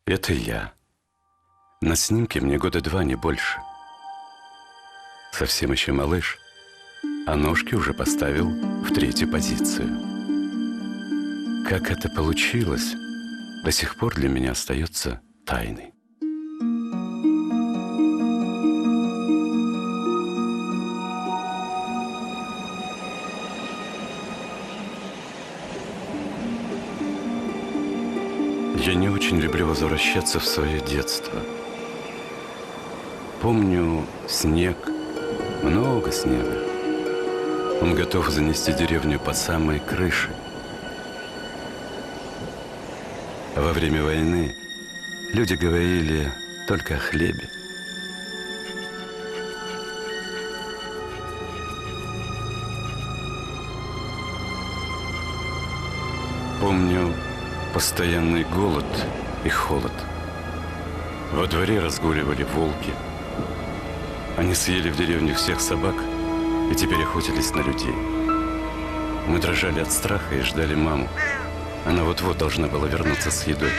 Это я. На снимке мне года 2, не больше. Совсем еще малыш, а ножки уже поставил в 3-ю позицию. Как это получилось, до сих пор для меня остается тайной. Я не очень люблю возвращаться в свое детство. Помню снег, много снега. Он готов занести деревню под самые крыши. Во время войны люди говорили только о хлебе. Помню постоянный голод и холод. Во дворе разгуливали волки. Они съели в деревне всех собак и теперь охотились на людей. Мы дрожали от страха и ждали маму. Она вот-вот должна была вернуться с едой.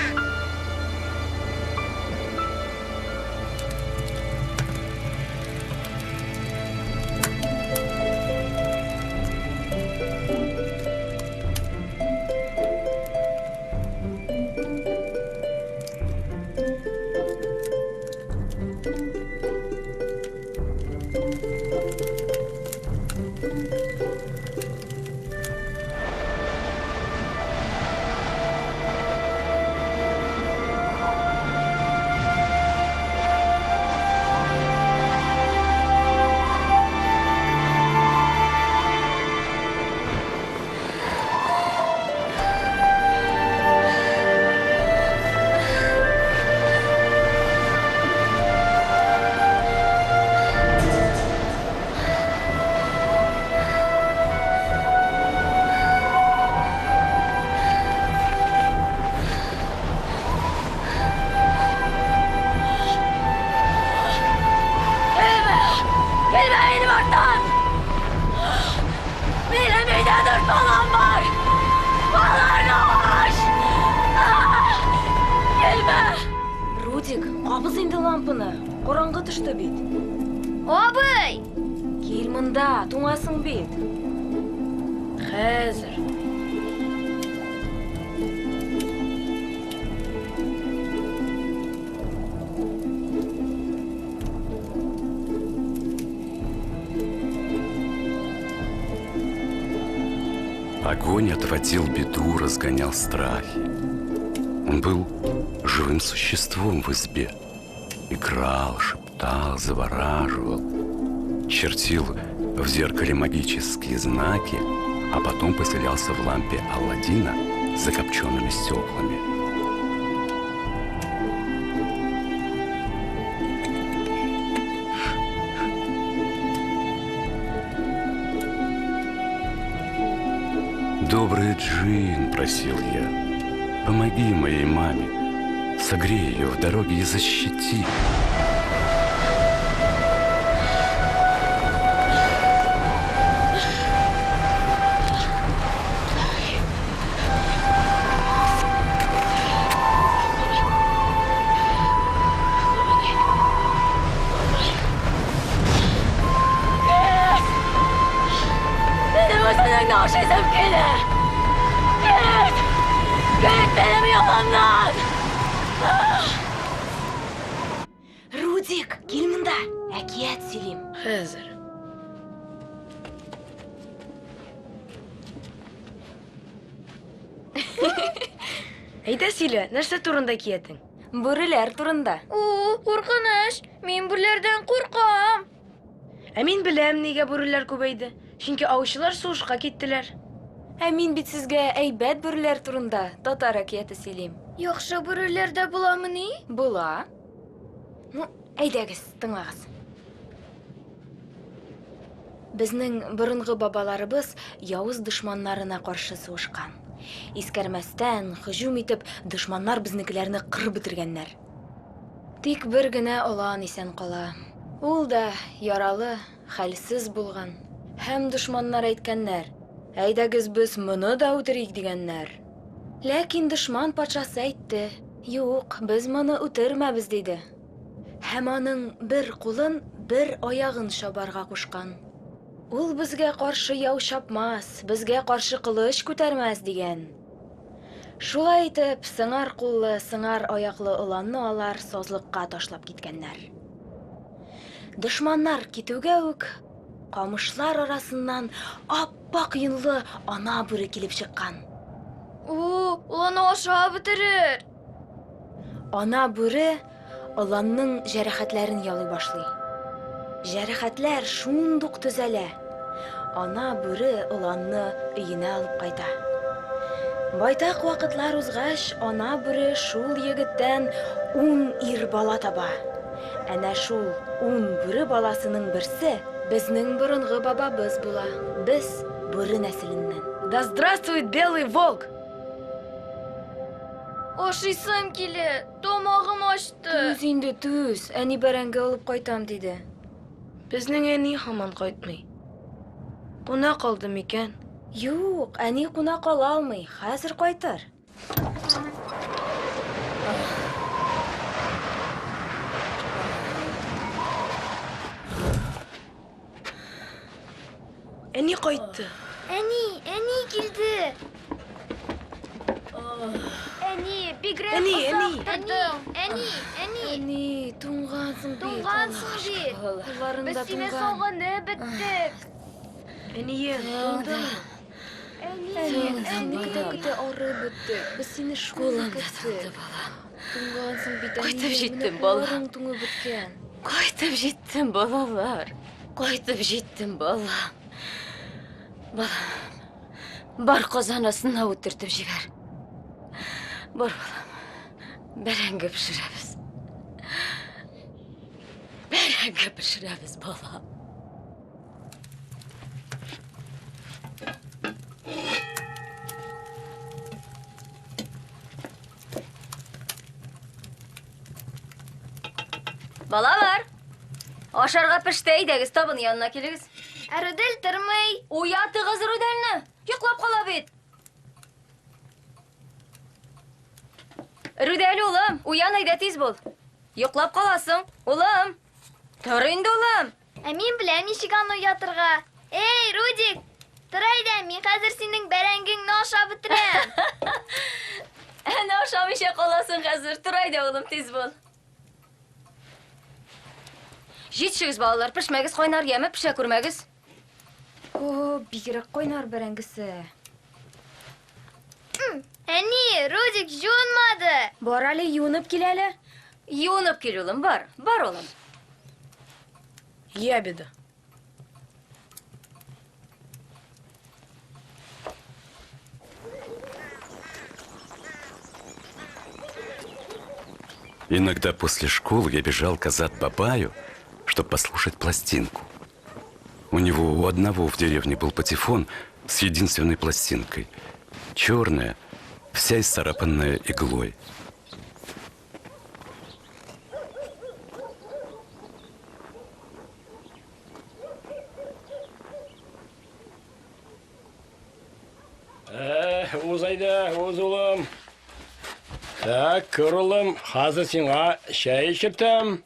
Абыз енді лампыны, қораңғы түшті бет. Абый! Кел мында, туңасың бет. Хәзір. Огонь отводил беду, разгонял страхи. Он был живым существом в избе. Играл, шептал, завораживал, чертил в зеркале магические знаки, а потом поселялся в лампе Аладдина с закопченными стеклами. «Добрый джин, — просил я, — помоги моей маме, согрей ее в дороге и защити». Naşizim gelir. Git benim yolumdan. Рудик, кел мында, әкият сөйлейм. Хәзер. Әйдә сөйлә, нәрсә турында киятең? Бүреләр турында. О, куркыныч. Мин бүләрдән куркам. Ә мин беләм нигә бүреләр күбәйде. Чөнки аучылар сугышка киттеләр. Ә мин бит сезгә әйбәт бүреләр турында татар әкияте сөйлейм. Яхшы бүреләр дә буламыни? Була. Ну, әйдәгез, тыңлагыз. Безнең борынгы бабаларыбыз явыз дошманнарына каршы сугышкан. Искәрмәстән, һөҗүм итеп, дошманнар безнекеләрне кырып бетергәннәр. Тик бер генә олан исән кала. Ул да яралы, хәлсез булган. Һәм дошманнар әйткәннәр: «Әйдәгез без моны да үтерик» дигәннәр. Ләкин дошман патшасы әйтте: Юк, без моны үтермәбез диде. Һәм аның бер кулын, бер аягын шабарга кушкан. Ул безгә каршы яу шапмас, безгә каршы кылыч күтәрмәс дигән. Шулай итеп, сыңар куллы, сыңар аяклы оланны алар сазлыкка ташлап киткәннәр. Дошманнар китүгә үк, камышлар арасыннан ап-ак йонлы ана бүре килеп чыккан. Ул аны ашап бетерер. Ана бүре оланның җәрәхәтләрен ялый башлый. Җәрәхәтләр шундук төзәлә. Ана бүре оланны өенә алып кайта. Байтак вакытлар узгач, ана бүре шул егеттән 10 ир бала таба. Әнә шул 10 бүре баласының берсе безнең борынгы бабабыз була. Без бүре нәселеннән. Да здравствует белый волк! Ашыйсым килә, тамагым ачты. Түз инде түз, әни бәрәңге алып кайтам диде. Безнең әни һаман кайтмый. Куна калды микән? Юк, әни куна кала алмый, хәзер кайтыр. Әни кайтты. Әни килде. Әни, бигрәк Әни, озак әни. тордың. Әни. Әни, туңгансың бит. Туңгансың бит. Кулларында Без сине туңган. сагынып беттек. Әнием, туңдың. Сені көтә арып бетте. Без сине школада көттек. Туңгансың бит. Кайтып әни, җиттем, менә бала. кулларың туңып беткән. Кайтып җиттем, балалар. Кайтып җиттем, балам. Балам. Бар казанасына үтертеп җибәр. Бар, балам. Бәрәңге пешерәбез. Бәрәңге пешерәбез, балам. Балалар, ашарга пеште, әйдәгез, табын янына килегез. Рүдәл тормый. Уятыгыз Рүдәлне, йоклап кала бит. Рүдәл улым, уян, әйдә тиз бул. Йоклап каласың, улым. Тор инде, улым. Мин беләм ничек аны уятырга. Эй, Рудик, тор әйдә, мин хәзер синең бәрәңгеңне ашап бетерәм. Әнә ашамыйча каласың хәзер. Тор әйдә, улым, тиз бул. Җитшегез, балалар, пешмәгез, кайнар яме, пешә күрмәгез. О, бигрәк кайнар бәрәңгесе. Әни, Рудик җуынмады. Бар әле юынып кил әле. Юынып кил, улым, бар. Бар, улым. Ябеда. Иногда после школы я бежал к Азат-Бабаю, чтобы послушать пластинку. У него у одного в деревне был патефон с единственной пластинкой. Черная, вся исцарапанная иглой. Узайда, узулым. Так, кырылым, хазыр сиңа шәй içirтәм.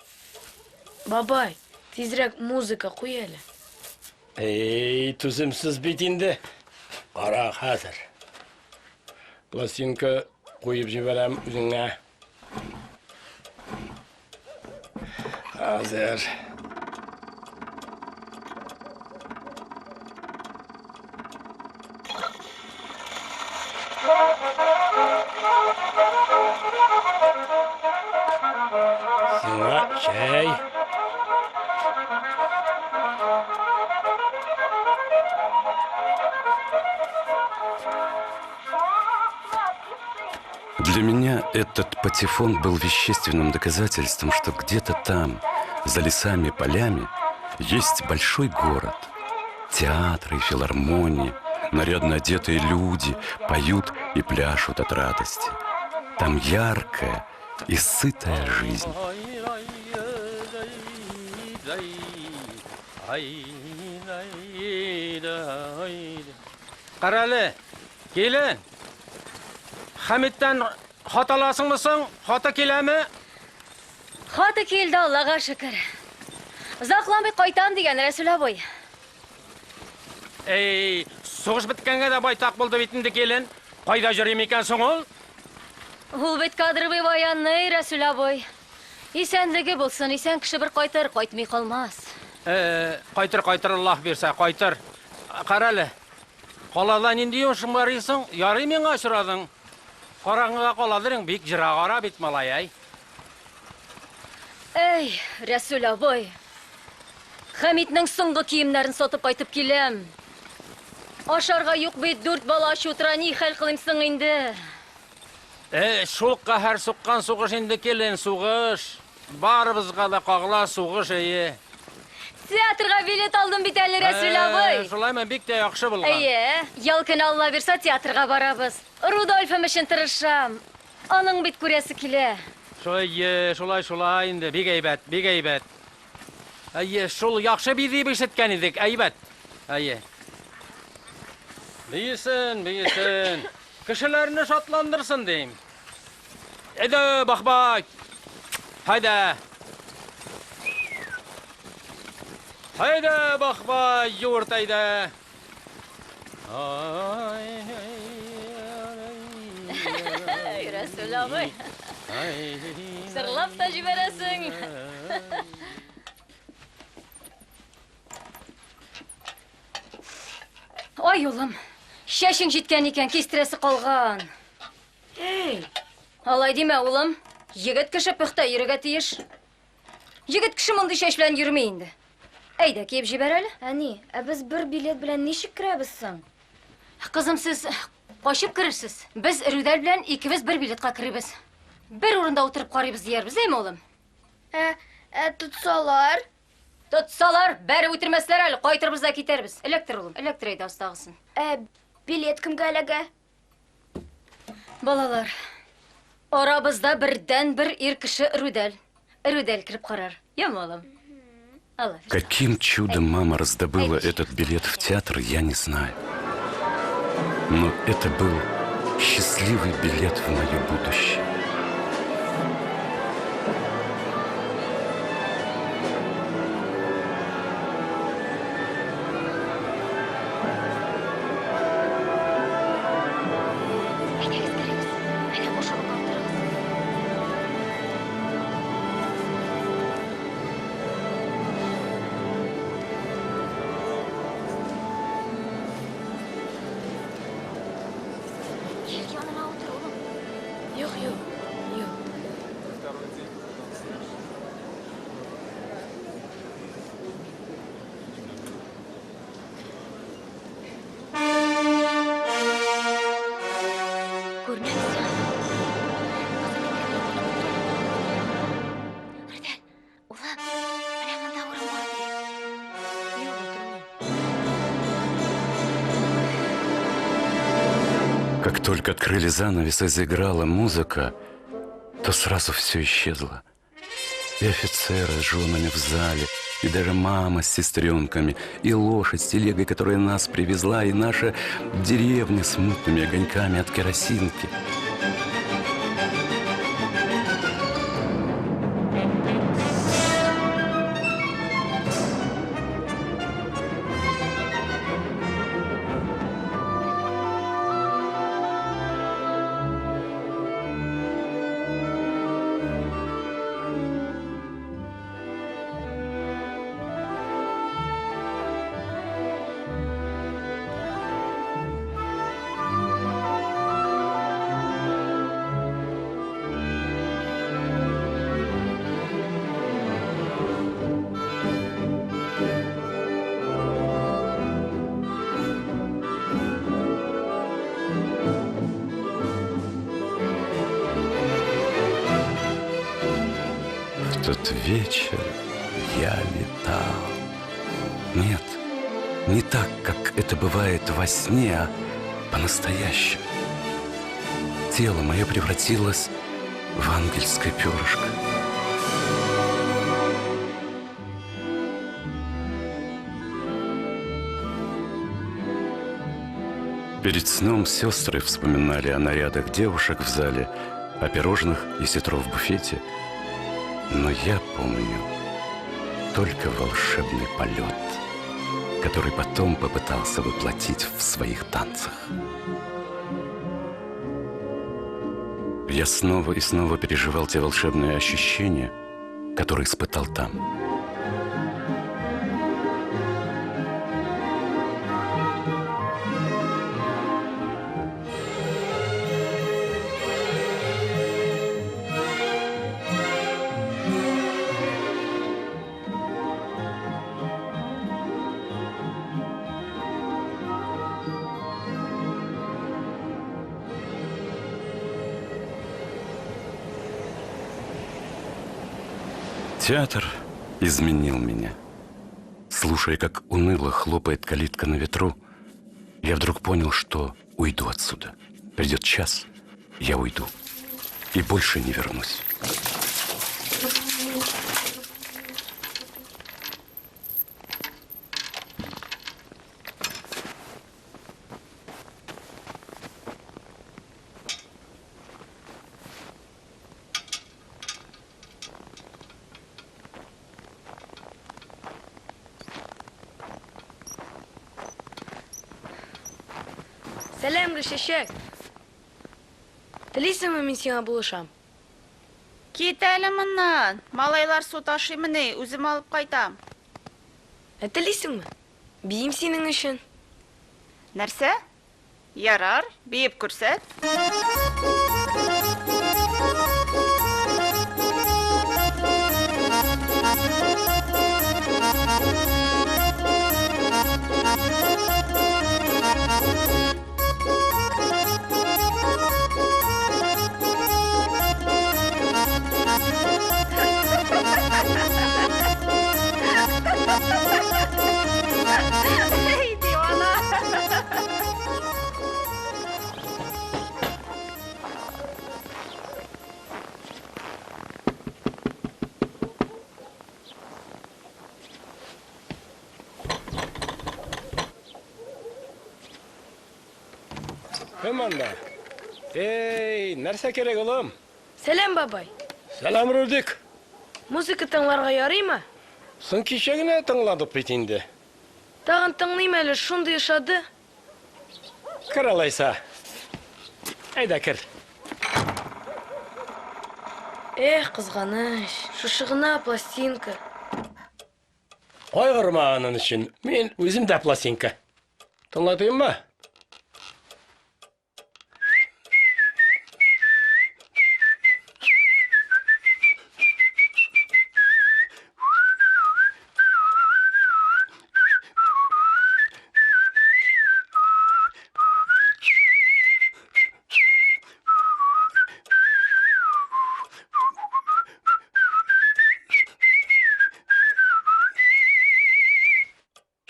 Бабай, тизрәк музыка куй әле. Эй, түземсіз бит инде. Ара хәзер. Пластинка куеп җибәрәм үзеңә. Хәзер. Сиңа шәй. Для меня этот патефон был вещественным доказательством, что где-то там, за лесами и полями, есть большой город. Театры и филармонии, нарядно одетые люди поют и пляшут от радости. Там яркая и сытая жизнь. Қаралы, келін. Хамиттан Хаталасыңмысың? Хата келәме? Хаты келді, Аллаға шүкір. Зақланбай қайтам деген Рәсүл абой. Ей, соғыш біткенге де байтақ болды бетінде келін. Қайда жүрем екенсің ол? Ул бит кадровый военный, Рәсүл абой. Исәнлеге болсын, исән кіші бір қайтыр, қайтмай қалмас. Қайтыр, Аллах берсе, қайтыр. Қаралы, қалада нендей өшің барысың, яры мен ашырадың. Қараңыға қаладырың, бек жыра қара бет малай, ай. Эй, Рәсүл абой. Хәмитнің соңғы киімнәрін сатып қайтып келем. Ашарға юк бит 4 бала шутра, ни хәл қылымсың инде. Шулыққа әр соққан соғыш енді келін соғыш. Барыбызға да қағыла соғыш, әйе. Театрға билет алдым бит әлі, Рәсүл абой. Шулаймен бек те яқшы болған. Әйе, ялкын Алла берса театрға барабыз. Рудольфым үшін тырышам. Аның бит көресі келе. Шулай, енді, бек әйбәт. Әйе, шул яқшы биді бешеткен едік, әйбәт. Әйе. Бейсін. Кішілеріні шатландырсын дейм. Әді, бақбай. Хайда, бақбай, юрт әйді. Рәсүл абой. Сырлап та жібересің. Ой, ұлым, шәшің жеткен екен, кестіресі қалған. Ей, Алай деме, ұлым, егет кіші пұқта еріге тиеш. Егет кіші мұнды шәш білән жүрмейінді. Әйді, кеп жібер әлі? Әни, біз бір билет білән нешік кірәбізсің? Қызым, сіз қошып кірірсіз. Біз Рүдәл білән екіміз бір билетқа кірібіз. Бір орында отырып қарайбыз дейербіз, әйме, ұлым? Тұтсалар? Тұтсалар, бәрі өтірмәсілер әлі, қайтырбыз да кетербіз. Электр, ұлым, электр әйді астағысын. Билет кімге әлігі? Балалар, арабызда бірден бір ир кіші Рүдәл. Рүдәл кіріп қарар. Ема, ұлым? Алла. Каким чудом мама раздобыла этот билет в театр, я не знаю. Но это был счастливый билет в мое будущее. Как только открыли занавес и заиграла музыка, то сразу все исчезло. И офицеры с женами в зале, и даже мама с сестренками, и лошадь с телегой, которая нас привезла, и наша деревня с мутными огоньками от керосинки. В тот вечер я летал. Нет, не так, как это бывает во сне, а по-настоящему. Тело мое превратилось в ангельское перышко. Перед сном сестры вспоминали о нарядах девушек в зале, о пирожных и ситро в буфете, но я помню только волшебный полет, который потом попытался воплотить в своих танцах. Я снова и снова переживал те волшебные ощущения, которые испытал там. Театр изменил меня. Слушая, как уныло хлопает калитка на ветру, я вдруг понял, что уйду отсюда. Придет час, я уйду и больше не вернусь. Сәлем, Ришешек. Телисеңме мин сиңа булышам? Кит әле моннан. Малайлар су ташыймыни, үзем алып кайтам. Телисеңме? Биим синең өчен. Нәрсә? Ярар, биеп күрсәт. Эй, дивана! Кем анда? Эй, нәрсә керек улым? Сәлем, бабай. Сәлам, Рудик. Музыка тыңларга ярыймы? Сын кичә генә тыңладык бит инде. Тагын тыңлыйм әле, шундый ошады. Кер алайса. Әйдә кер. Эх, кызганыч, шушы гына пластинка. Кайгырма аның өчен. Мин үзем дә пластинка. Тыңлатыйммы?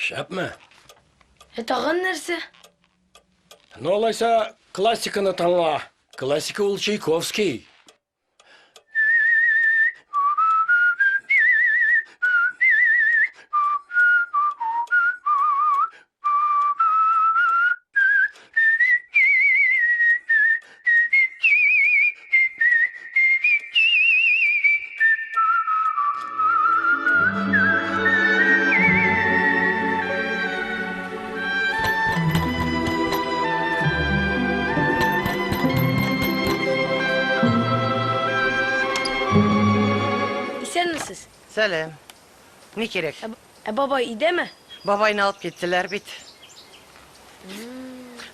Шәпме? Тагын нәрсә? Ну, алайса, классиканы тыңла. Классика ул Чайковский. Исәнмесез? Сәлем. Не керек? Бабай идеме? Бабайны алып киттеләр бит.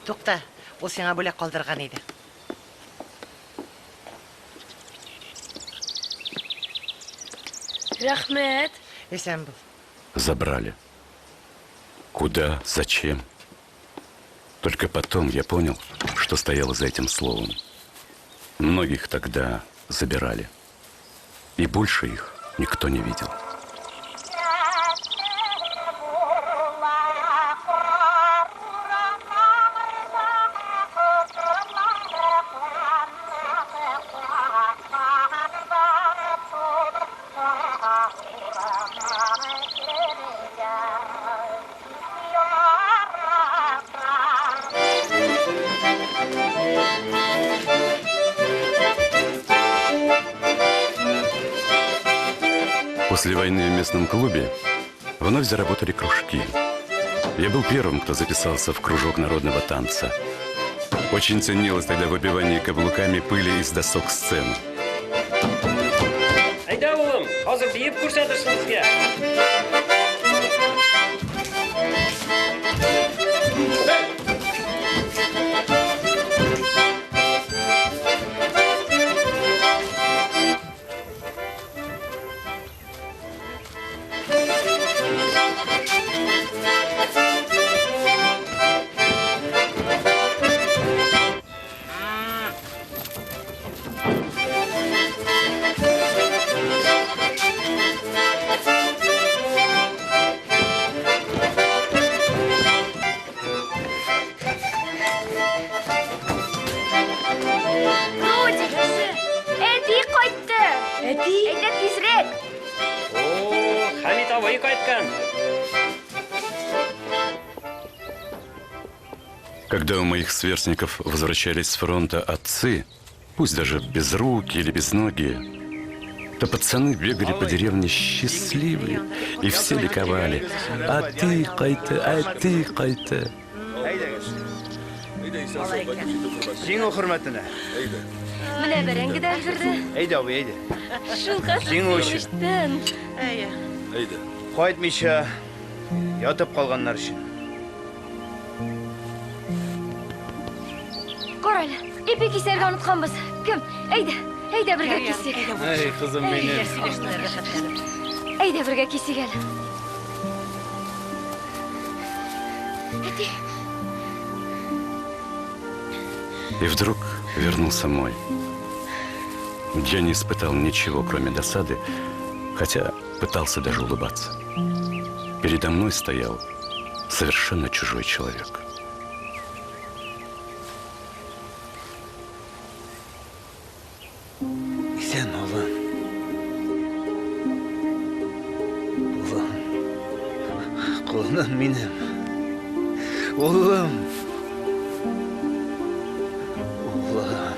Тукта, ул сиңа бүләк калдырган иде. Рәхмәт. Исән бул. Забрали. Куда? Зачем? Только потом я понял, что стояло за этим словом. Многих тогда забирали. И больше их никто не видел. После войны в местном клубе вновь заработали кружки. Я был первым, кто записался в кружок народного танца. Очень ценилось тогда выбивание каблуками пыли из досок сцены. Айда, улым, hazır бейіп көрсетірсің бізге. Рудик! Әти қайтты! Әти? Әйдә тизрәк! О, Хамит абай қайтқан. Когда у моих сверстников возвращались с фронта отцы, пусть даже без руки или без ноги, то пацаны бегали по деревне счастливые, и все ликовали. А ты кайта. Жеңіл құрметіне. Менә бәрәңге дә өлгерде. Әйді абы, әйді. Шулка Жеңіл үшін. өчтен. Қайтмайша, ятып қалғандар үшін. Қарайлы, ипи кисәргә онытканбыз. Кем? Әйдә бергә кисик. Эй, қызым менің. Әйдә бергә кисик әле. Әти. И вдруг вернулся мой. Я не испытал ничего, кроме досады, хотя пытался даже улыбаться. Передо мной стоял совершенно чужой человек. Сен, ұлым. Ұлым. Құлыным менің. Ұлым. Ұлым.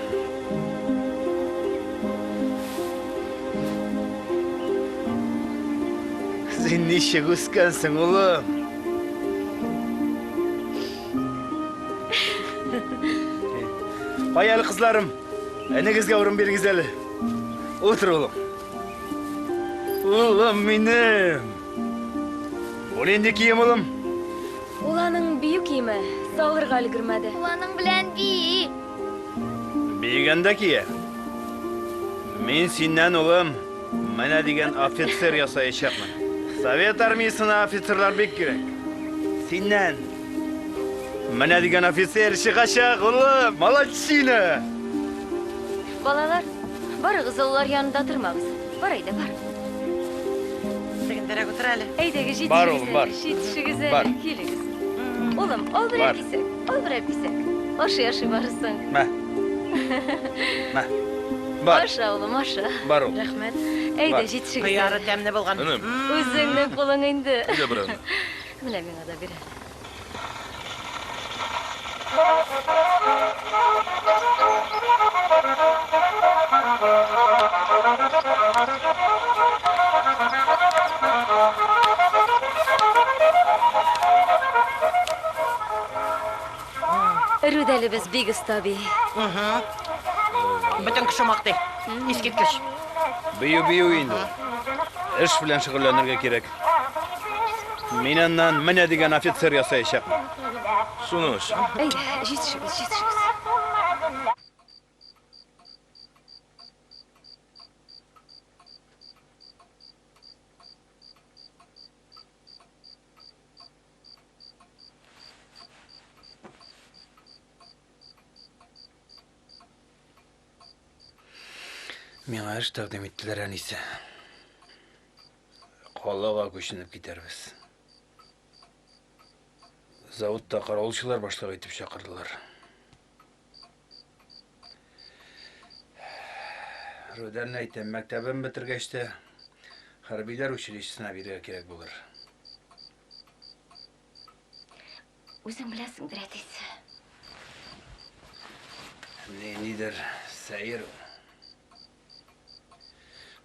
Сен неше өскенсің, ұлым. Қай әлі қызларым, әнегізге орын бергіз әлі. Отыр, ұлым. Ұлым менің. Ол енді кием, ұлым. Ул аның бию киеме салырга өлгермәде. Уланың белән бии! Бейгенде кие. Мен синнен, ұлым, менә деген офицер ясаячакмын. Совет армиясына офицерлар бек керек. Синнен. Менә деген офицер чыгачак, ұлым. Молодчина! Балалар, барыгыз олар янында тормагыз. Бар әйдә, бар. Дегендерәк утыр әле. Әйдәге җитегез. Бар, улым, бар. Җитешегез Бар. әле, килегез. Улым, ал Бар. берәр кисәк. Ал берәр кисәк. Ашый барысың. Мә. Мә. Бар. Аша, улым, аша. Бар, ұлым. Рәхмәт. Әйдә, Бар. җитешегез. Кыяры тәмне булган. Үзеңнең кулың инде. Әйдә, брат. Менә миңа да бир. Рүдәлебез бик оста бий. Бөтен кеше мактый. Искиткеч. Бию инде. Эш белән шөгыльләнергә кирәк. Миннән менә деген офицер ясаячакмын. Суныш. Әйдә, җитешегез. Миңа эш тәкъдим иттеләр, әнисе. Калага күченеп китәрбез. Заводта караулчылар башлыгы итеп чакырдылар. Рөдән әйтәм, мәктәбен бетергәч тә хәрбиләр училищесына бирергә кирәк булыр. Үзең беләсеңдер, әтисе. Нидер сәер.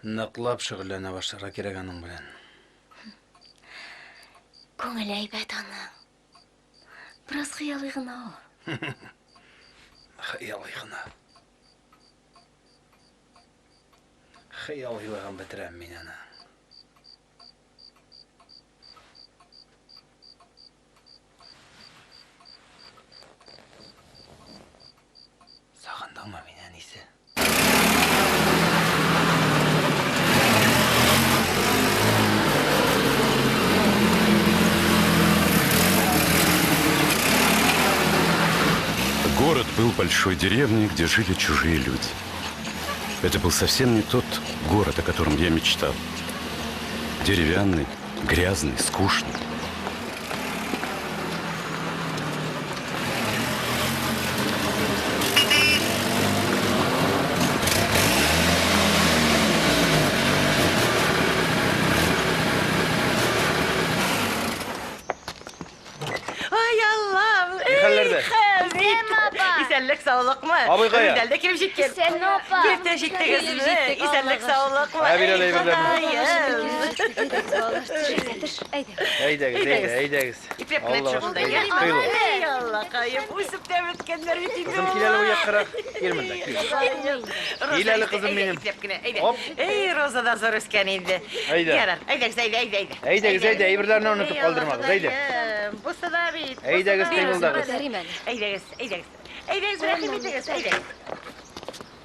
Ныклап шөгыльләнә башларга кирәк аның белән. Күңел әйбәт аны. Biraz хыялый гына ул. Хыялый гына. Хыялыйлаган бетерәм мин аны. Сагындыңмы мин әнисе? Город был большой деревней, где жили чужие люди. Это был совсем не тот город, о котором я мечтал. Деревянный, грязный, скучный. Ay Allah'ım. Хәлләрдә? Сәлем, апа. İsenlik sağlık mı? Абый кая? Рүдәлдә килеп җиткән. Сәлем, апа. Иртә җиттегезме? İsenlik sağlık mı? Ә бирә әйберләрне. Әйдәгез, әйдәгез. İpep кенә чыгында гә. Кыйлу. Ай Алла, кайып үсеп тә беткәннәр бит инде. Кызым киләле бу яккарак. Кил монда, кил. Кил әле, кызым минем. İpep кенә, әйдә. Хоп. Эй, Роза да зур үскән инде. Әйдә. Ярар, әйдәгез, әйдә. Әйдәгез, әйберләрне унытып калдырмагыз, әйдә. Бусы да бит. Әйдәгез, кыймылдагыз. Әйдәгез. Әйдәгез, рәхим итегез, әйдәгез.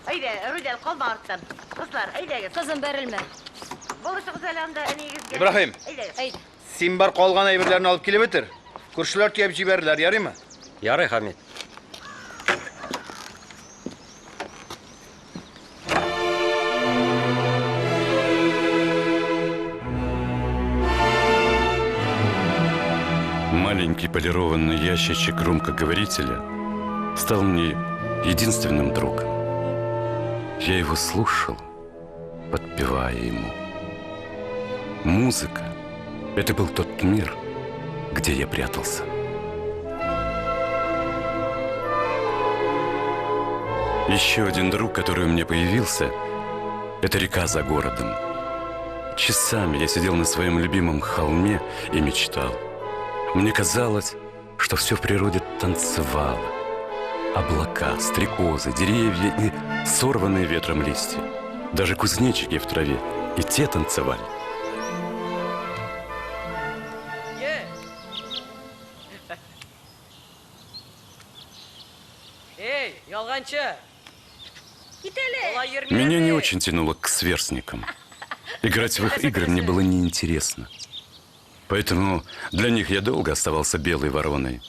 Әйдә, Рүдәл калма арттан. Кызлар, әйдәгез. Кызым бәрелмә. Булышыгыз әле анда әнигезгә. Ибраһим. Әйдәгез. Әйдә. Син бар калган әйберләрне алып килеп бетер. Күршеләр төяп җибәрләр, ярыймы? Ярый, Хамит. Маленький полированный ящичек громкоговорителя стал мне единственным другом. Я его слушал, подпевая ему. Музыка — это был тот мир, где я прятался. Еще один друг, который у меня появился, это река за городом. Часами я сидел на своем любимом холме и мечтал. Мне казалось, что все в природе танцевало. Облака, стрекозы, деревья и сорванные ветром листья. Даже кузнечики в траве, и те танцевали. Эй, ялганчы. Меня не очень тянуло к сверстникам. Играть в их игры мне было неинтересно. Поэтому для них я долго оставался белой вороной.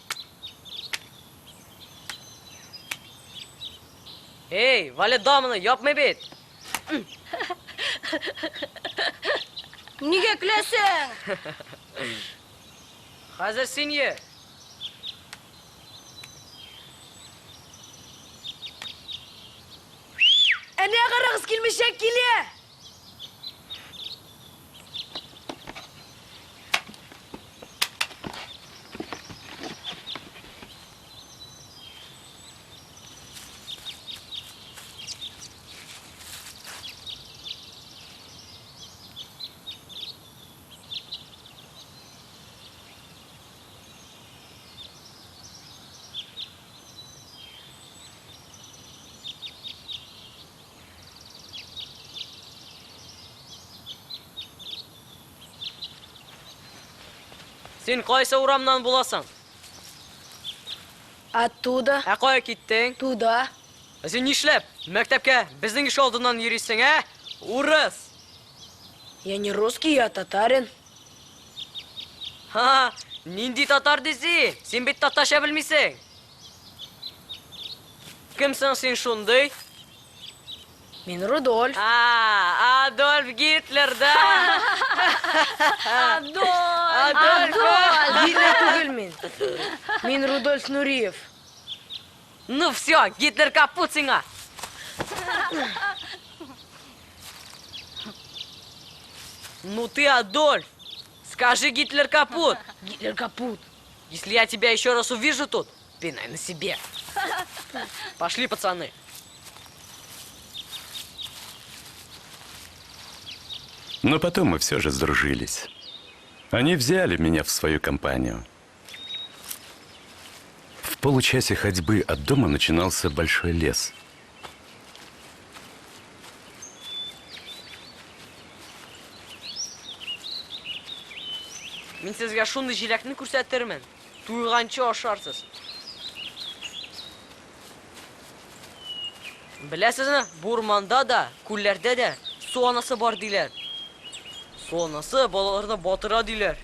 Эй, Валя дамыны yapma бит. Нигә көләсең? Хәзер син ye. Әнә карагыз килмешәк килә. Син кайсы урамнан буласың? Оттуда, Ә кая киттең? туда. Син нишләп мәктәпкә безнең иш алдыннан йөрисең, ә? Урыс. Я не русский, я татарин. Ха, нинди татар дизи? Син бит татарча белмисең. Кемсең син шундый? Мин Рудольф. Адольф Гитлер, да? Адольф! Гитлер түгел мин. Мин Рудольф Нуриев. Ну все, Гитлер капут сиңа. Ну ты, Адольф, скажи Гитлер капут. Гитлер капут. Если я тебя еще раз увижу тут, пинай на себе. Пошли, пацаны. Но потом мы все же сдружились. Они взяли меня в свою компанию. В получасе ходьбы от дома начинался большой лес. Мин сезгә шундый җиләкне күрсәтермен. Туйганчы ашарсыз. Беләсезме, бу урманда да, күлләрдә дә су анасы бар диләр. Су анасы балаларны батыра диләр.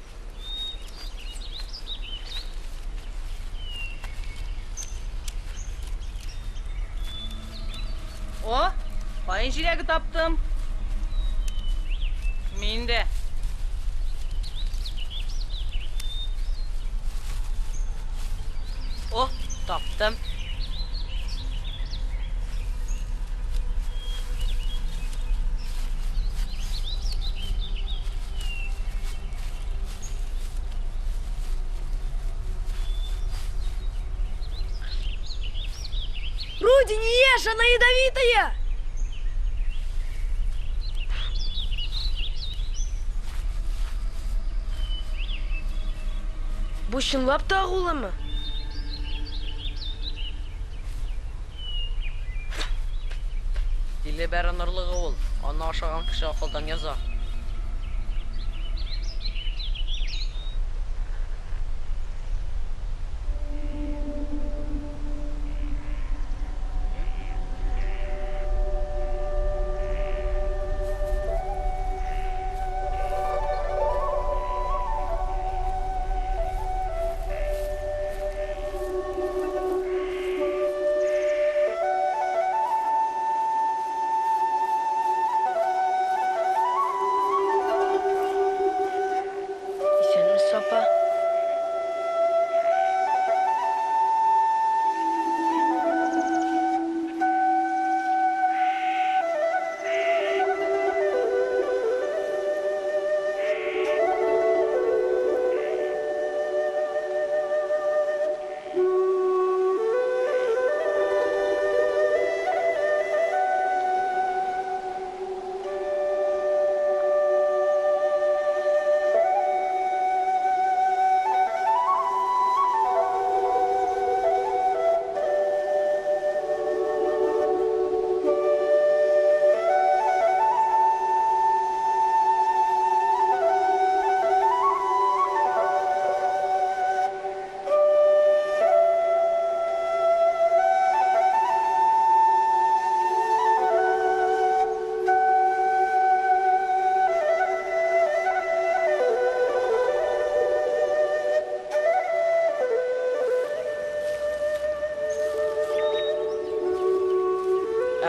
О, кайын җиләге таптым. Мин дә. О, таптым. Руди, не ешь, она ядовитая! Бу чынлап та агулымы? Диле бәрәнерлыгы ул. Аны ашаган кеше акылдан яза. Исәнмесез, апа?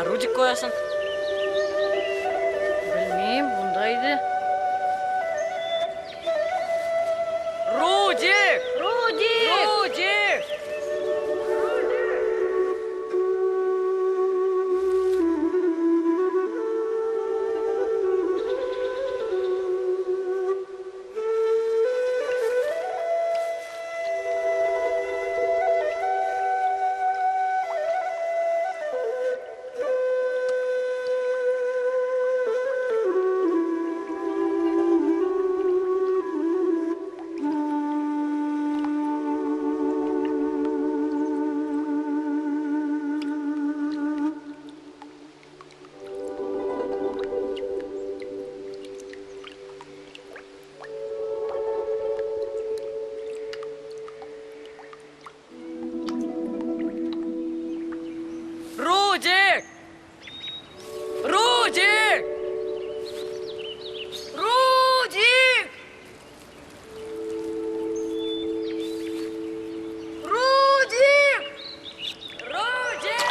Рудик коясың. Белмим, бундайды. Рудик! Руди! Рудик! Рудик! Рудик! Рудик! Рудик! Рудик!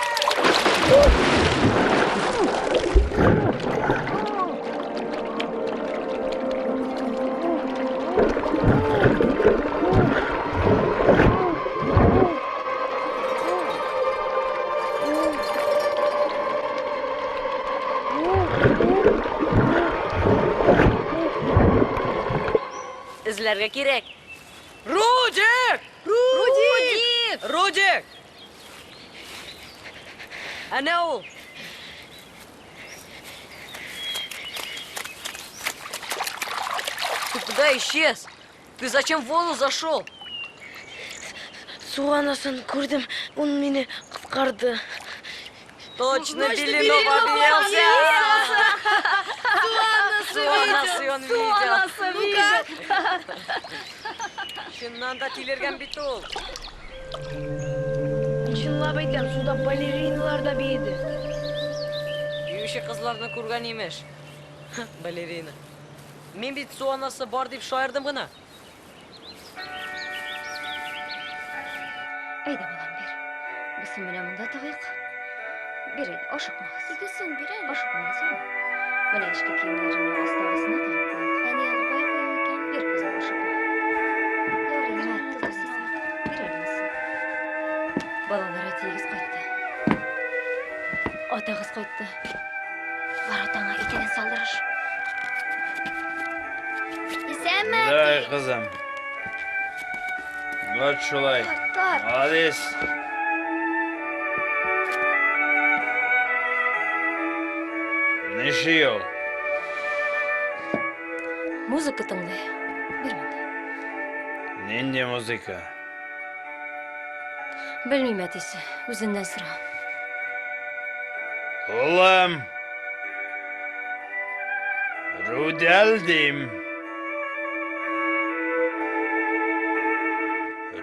Эзләргә кирәк. Рудик! Рудик! Рудик! Әнә ул. Ты куда исчез? Ты зачем в воду зашел? Су анасын көрдім, он мені қысқарды. Точно, Белинов объелся! Суанасы он видел. Шыннан да тилерген бит ол. Шынлап айтам, суда балериналар да бейді. Үйші қызларны көрген емеш. Балерина. Мен бит суанасы бар деп шайырдым ғына. Әйді балам, бер. Бұсын мына мұнда тағайық. Бер әйді, ашықмағыз. Игісін бер әлі. Ашықмағыз, әйді. Мына ішкі киімдерімнің астағысына тағып қойық. Әне алып қоя қойып екен. Бер қызым, ашықма. Ярый, Мына мәртті тұз досысын. бер әлімсін. Балалары тегіз қайтты. Атағыз қайтты. Бар отаңа итенен салдырыш. Исән Дай, мәртті. қызым. Вот шулай. Тар. Молодец. Неше ел? Музыка тыңлай. Бер мұнда. Ненде музыка? Білмейм әтесі, өзіңнен сұра. Улым. Рудәлдим.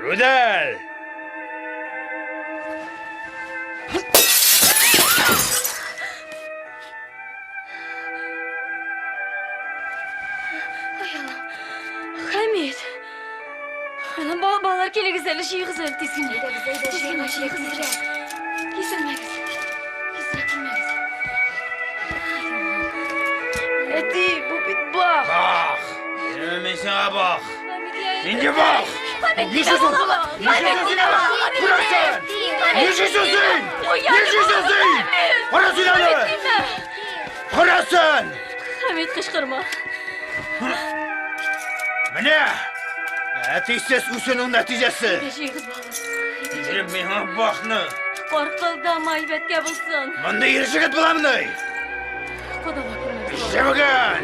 Рудәл! Хамид. Анам балалар келегіз әлі шейгіз әлі тесін. Әйді жиырма шегіз бер. Кесілмәгіз. Кесілмәгіз. Әти, бұл бит бақ. Бах! Мен саңа бах! Ненде бах! Нешесің? Нешесің? Құрасың! Нешесің? Нешесің? Құрасың аны! Құрасың! Хамид қышқырма. Міне! Әтейсіз үсінің нәтижесі! Шейгіз балалар. Жүрім мен бақны! Қорқылдама, айбәтке бұлсын. Мұнда ер жігіт боламын! Қодала көрмәгіз. Жемігін!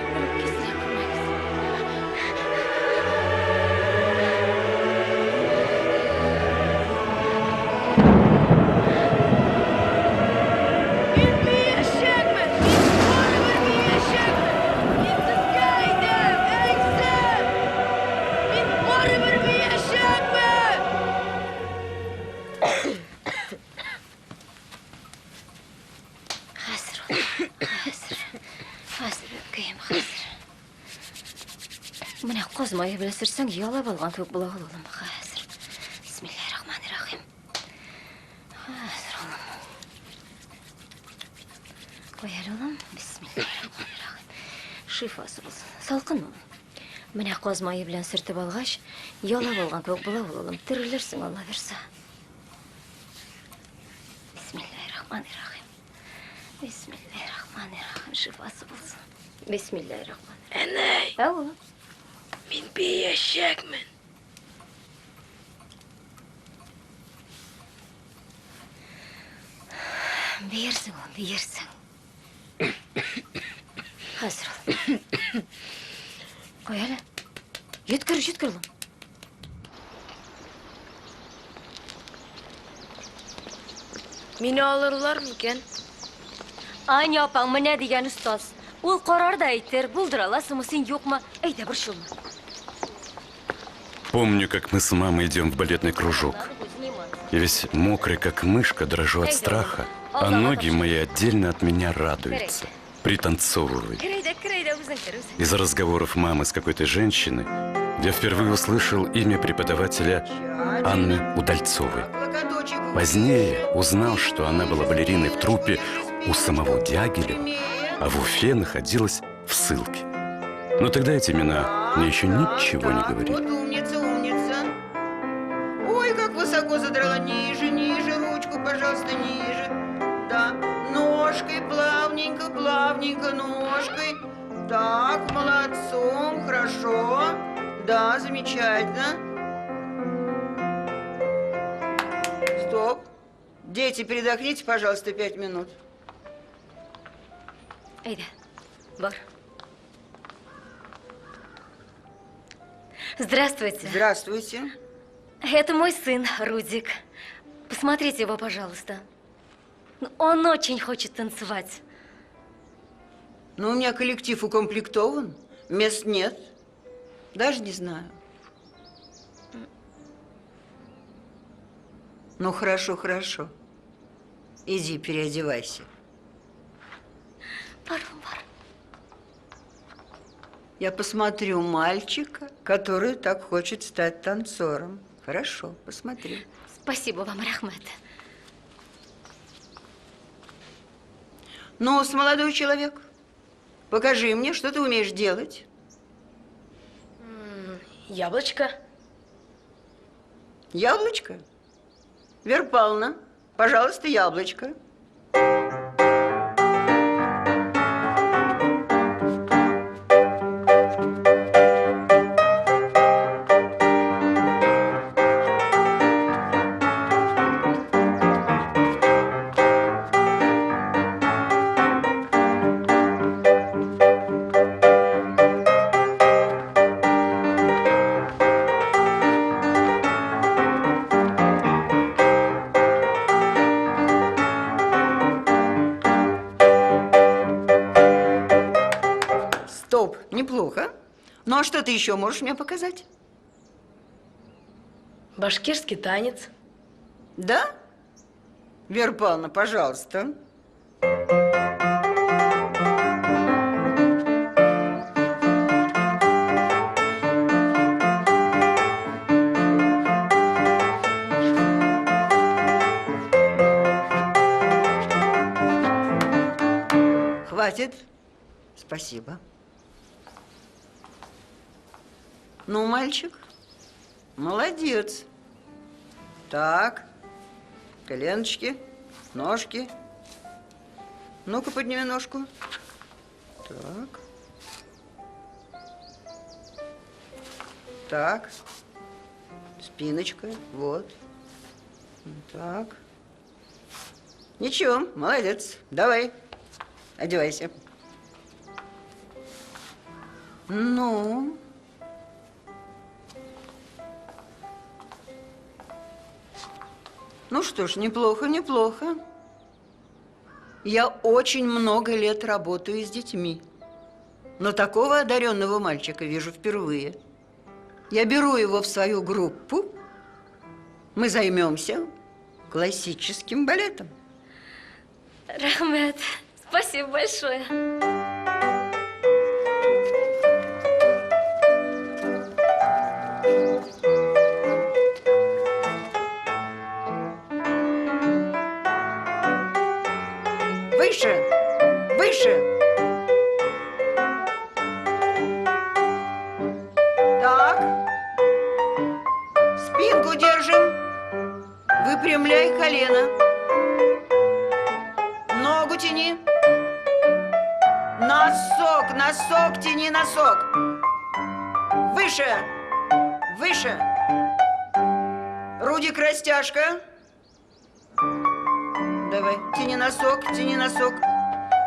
Хәзір өпкейім, хәзір. Міне қозмайы білесірсің, ялап алған көк бұла олым, хәзір. Бисмиллахиррахманиррахим. Хәзір олым. Қой әлі олым, бисмиллахиррахманиррахим. Шифасы болсын, салқын олым. Міне қозмайы білен сүртіп алғаш, ялап алған көк бұла олым, тірілерсің, Алла берса. Бисмиллахиррахманиррахим. Бисмиллахиррахманиррахим. Шифасы болсын. Бисмиллахиррахманиррахим. Әнәй, Ау. мен бейешекмін. Бейерсің ол, бейерсің. Хәзір ол. Қой әлі. Жеткір олым. Мені алырлар ма екен? Anya апаң міне деген ұстаз. Ол қарар да әйтер, бұлдыр аласымы сен жоқ ма? Әйді бір шылма. Помню, как мы с мамой идем в балетный кружок. Я весь мокрый, как мышка, дрожу от страха, а ноги мои отдельно от меня радуются, пританцовывают. Кірейді, өзің кір, өзің. Из разговоров мамы с какой-то женщиной я впервые услышал имя преподавателя Анны Удальцовой. Позднее узнал, что она была балериной в труппе у самого Дягилева, а в Уфе находилась в ссылке. Но тогда эти имена мне еще ничего не говорили. Вот умница, умница. Ой, как высоко задрала. Ниже, ниже, ручку, пожалуйста, ниже. Да, ножкой, плавненько, плавненько, ножкой. Так, молодцом, хорошо. Да, замечательно. Стоп. Дети, передохните, пожалуйста, 5 минут. Әйді, бар. Здравствуйте. Здравствуйте. Это мой сын, Рудик. Посмотрите его, пожалуйста. Он очень хочет танцевать. Но у меня коллектив укомплектован, мест нет. Даже не знаю. Ну, хорошо, хорошо. Иди, переодевайся. Бар. Я посмотрю мальчика, который так хочет стать танцором. Хорошо, посмотрю. Спасибо вам, Рахмет. Ну, молодой человек, покажи мне, что ты умеешь делать. Яблочко. Яблочко? Вера Павловна, пожалуйста, яблочко. Стоп, неплохо. Ну, а что ты еще можешь мне показать? Башкирский танец. Да? Вера Павловна, пожалуйста. Хватит. Спасибо. Ну, мальчик, молодец. Так, коленочки, ножки. Ну-ка, подними ножку. Так. Так. Спиночка, вот. Так. Ничего, молодец. Давай, одевайся. Ну... Ну что ж, неплохо, неплохо. Я очень много лет работаю с детьми, но такого одаренного мальчика вижу впервые. Я беру его в свою группу, мы займемся классическим балетом. Рахмет, спасибо большое. Выше! Выше! Так. Спинку держим. Выпрямляй колено. Ногу тяни. Носок, носок, тяни носок. Выше! Выше! Рудик, растяжка. Давай, тяни носок, тяни носок.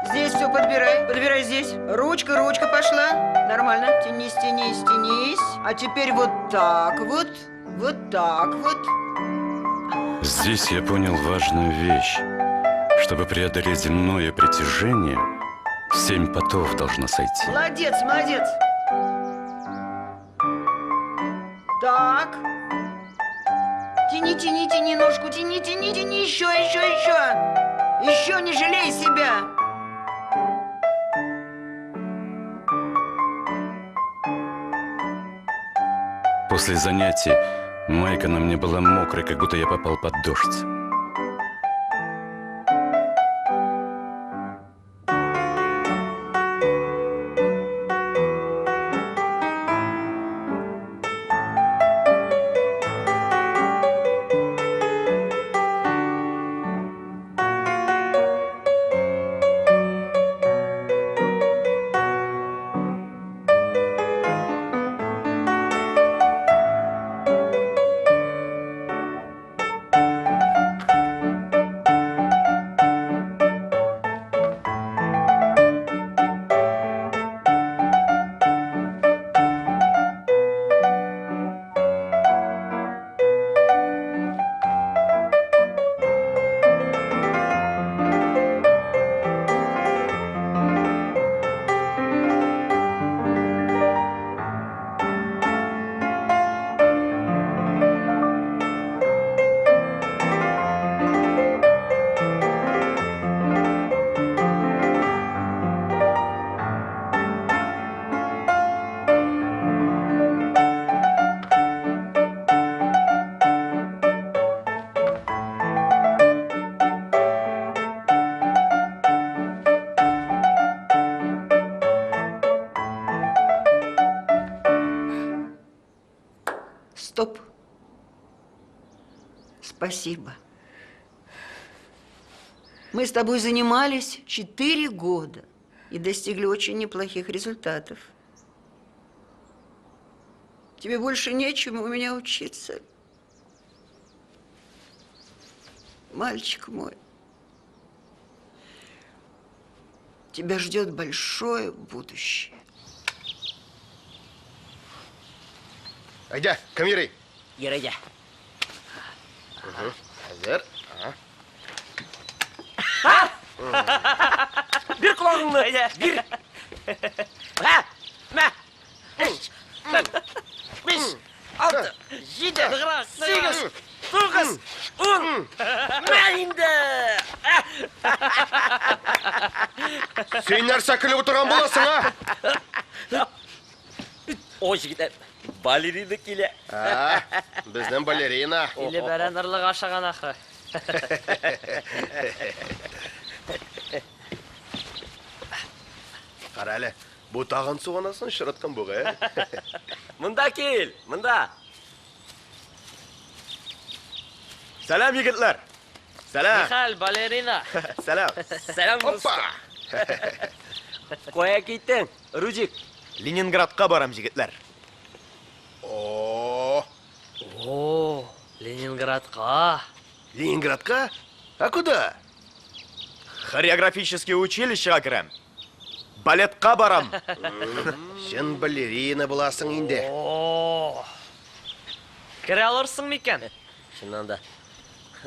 Здесь все подбирай, подбирай здесь. Ручка, ручка пошла. Нормально, тянись, тянись, тянись. А теперь вот так вот, вот так вот. Здесь я понял важную вещь. Чтобы преодолеть земное притяжение, 7 потов должно сойти. Молодец, молодец. Так. Тяни, тяни, тяни ножку, тяни, тяни, тяни, еще, еще, еще. Еще не жалей себя. После занятий майка на мне была мокрая, как будто я попал под дождь. Стоп. Спасибо. Мы с тобой занимались 4 года и достигли очень неплохих результатов. Тебе больше нечему у меня учиться. Мальчик мой, тебя ждет большое будущее. Айда, камеры. Ерейде. Hazır. Bir kulağını. Bir. Ha. Mə. 3, 4, 5, 6, 7, 8, 9, 10. Mə indi. Sen нәрсе күліп отырған боласың, а? O жігіттер балерина келе. Біздің балерина. Елі бәрән ұрлық ашаған ақы. Қара әлі, бұл тағын суғанасын шыратқан бұға, ә? Мұнда кел, мұнда. Сәлам, егітлер. Сәлам. Михаил, балерина. Сәлам. Сәлам, Опа! Қоя кеттің, Рудик. Ленинградқа барам, жігітлер. О, Ленинградқа. Ленинградқа? А куда? Хореографическое училищеға кірем. Балетқа барам. Сен балерина боласың инде. Кіре алырсың мекен? Шыннан да.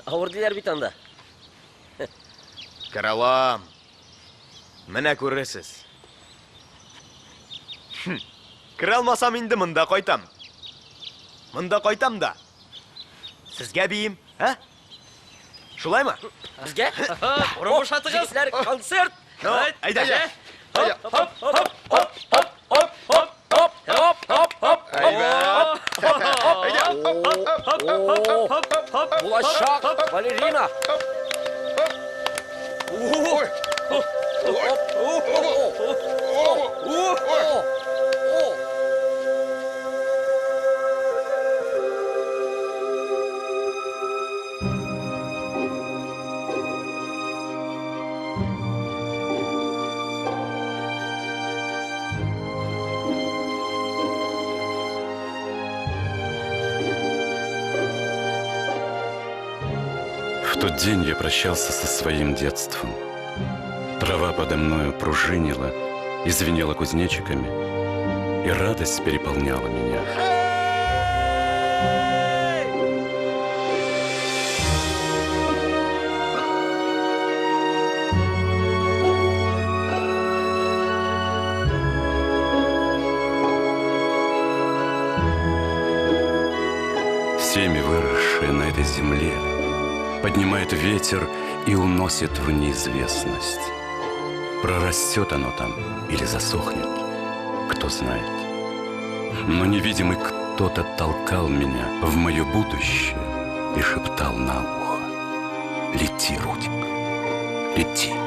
Ауыр дейлер бит анда. Кіре алам. Міне көресіз. Кіре алмасам инде мұнда қайтам. Мұнда қайтам да. Сізге бейім, ә? Шулай ма? Бізге? Ұрымы шатығыз. Жігітлер, концерт. Айда. Bulaşak, balerina. В тот день я прощался со своим детством. Трава подо мною пружинила и звенела кузнечиками, и радость переполняла меня. Семя, выросшее на этой земле, поднимает ветер и уносит в неизвестность. Прорастет оно там или засохнет, кто знает. Но невидимый кто-то толкал меня в мое будущее и шептал на ухо: «Лети, Рудик, лети».